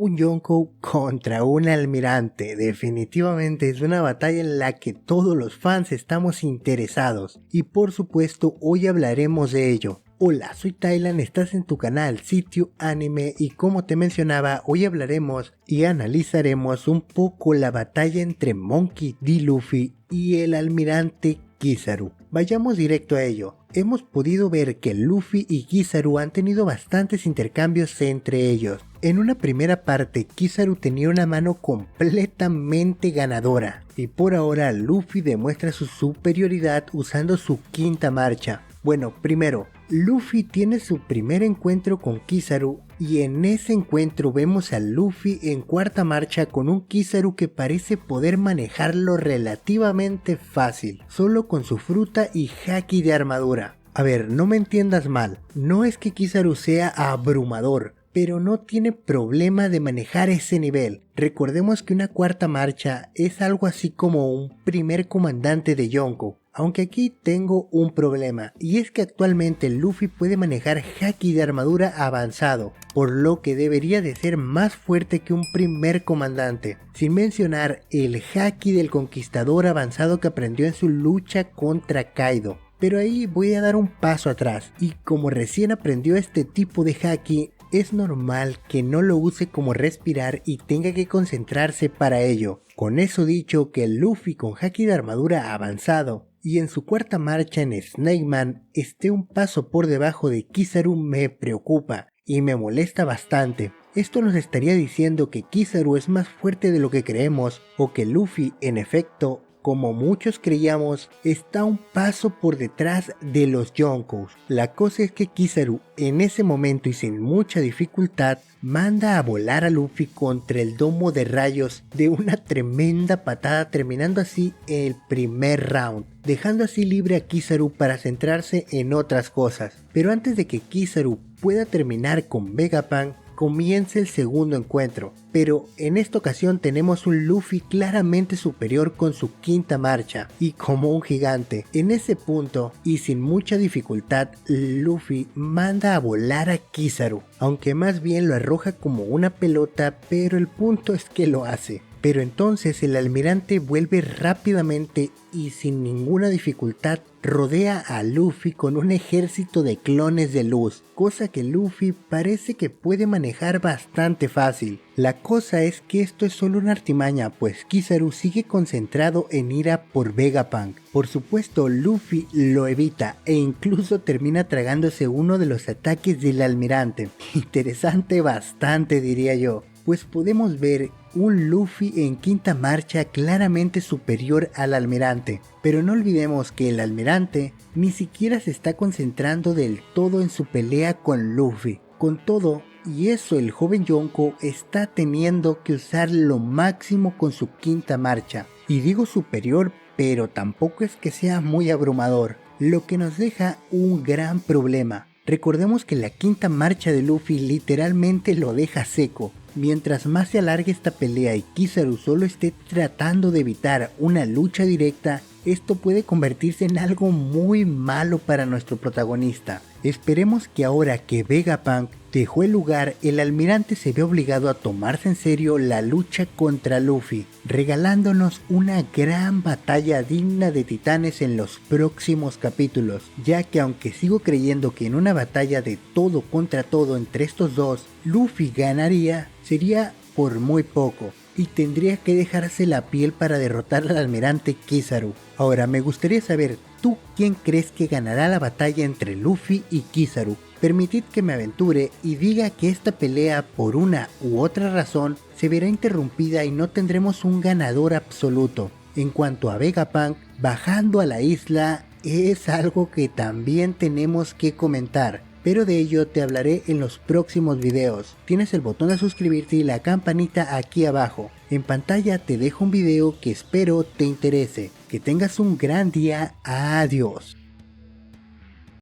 Un Yonkou contra un almirante, definitivamente es una batalla en la que todos los fans estamos interesados y por supuesto hoy hablaremos de ello. Hola, soy Thailand, estás en tu canal Sitio Anime y como te mencionaba, hoy hablaremos y analizaremos un poco la batalla entre Monkey D. Luffy y el almirante Kizaru. Vayamos directo a ello. Hemos podido ver que Luffy y Kizaru han tenido bastantes intercambios entre ellos. En una primera parte, Kizaru tenía una mano completamente ganadora y por ahora Luffy demuestra su superioridad usando su quinta marcha. Bueno, primero, Luffy tiene su primer encuentro con Kizaru y en ese encuentro vemos a Luffy en cuarta marcha con un Kizaru que parece poder manejarlo relativamente fácil, solo con su fruta y haki de armadura. A ver, no me entiendas mal, no es que Kizaru sea abrumador, pero no tiene problema de manejar ese nivel. Recordemos que una cuarta marcha es algo así como un primer comandante de Yonkou. Aunque aquí tengo un problema, y es que actualmente Luffy puede manejar haki de armadura avanzado, por lo que debería de ser más fuerte que un primer comandante, sin mencionar el haki del conquistador avanzado que aprendió en su lucha contra Kaido. Pero ahí voy a dar un paso atrás, y como recién aprendió este tipo de haki, es normal que no lo use como respirar y tenga que concentrarse para ello. Con eso dicho, que Luffy con haki de armadura avanzado y en su cuarta marcha en Snake Man esté un paso por debajo de Kizaru me preocupa y me molesta bastante. Esto nos estaría diciendo que Kizaru es más fuerte de lo que creemos o que Luffy en efecto, como muchos creíamos, está un paso por detrás de los Yonkous. La cosa es que Kizaru en ese momento y sin mucha dificultad manda a volar a Luffy contra el domo de rayos de una tremenda patada, terminando así el primer round, dejando así libre a Kizaru para centrarse en otras cosas. Pero antes de que Kizaru pueda terminar con Vegapunk, comienza el segundo encuentro, pero en esta ocasión tenemos un Luffy claramente superior con su quinta marcha y como un gigante. En ese punto y sin mucha dificultad, Luffy manda a volar a Kizaru, aunque más bien lo arroja como una pelota, pero el punto es que lo hace. Pero entonces el almirante vuelve rápidamente y sin ninguna dificultad rodea a Luffy con un ejército de clones de luz, cosa que Luffy parece que puede manejar bastante fácil. La cosa es que esto es solo una artimaña, pues Kizaru sigue concentrado en ira por Vegapunk. Por supuesto, Luffy lo evita e incluso termina tragándose uno de los ataques del almirante. Interesante bastante, diría yo, pues podemos ver un Luffy en quinta marcha claramente superior al almirante, pero no olvidemos que el almirante ni siquiera se está concentrando del todo en su pelea con Luffy. Con todo y eso, el joven Yonkou está teniendo que usar lo máximo con su quinta marcha, y digo superior, pero tampoco es que sea muy abrumador, lo que nos deja un gran problema. Recordemos que la quinta marcha de Luffy literalmente lo deja seco. Mientras más se alargue esta pelea y Kizaru solo esté tratando de evitar una lucha directa, esto puede convertirse en algo muy malo para nuestro protagonista. Esperemos que ahora que Vegapunk dejó el lugar, el almirante se ve obligado a tomarse en serio la lucha contra Luffy, regalándonos una gran batalla digna de titanes en los próximos capítulos, ya que aunque sigo creyendo que en una batalla de todo contra todo entre estos dos, Luffy ganaría, sería por muy poco, y tendría que dejarse la piel para derrotar al almirante Kizaru. Ahora me gustaría saber, ¿tú quién crees que ganará la batalla entre Luffy y Kizaru? Permitid que me aventure y diga que esta pelea por una u otra razón se verá interrumpida y no tendremos un ganador absoluto. En cuanto a Vegapunk, bajando a la isla es algo que también tenemos que comentar, pero de ello te hablaré en los próximos videos. Tienes el botón de suscribirte y la campanita aquí abajo. En pantalla te dejo un video que espero te interese. Que tengas un gran día. Adiós.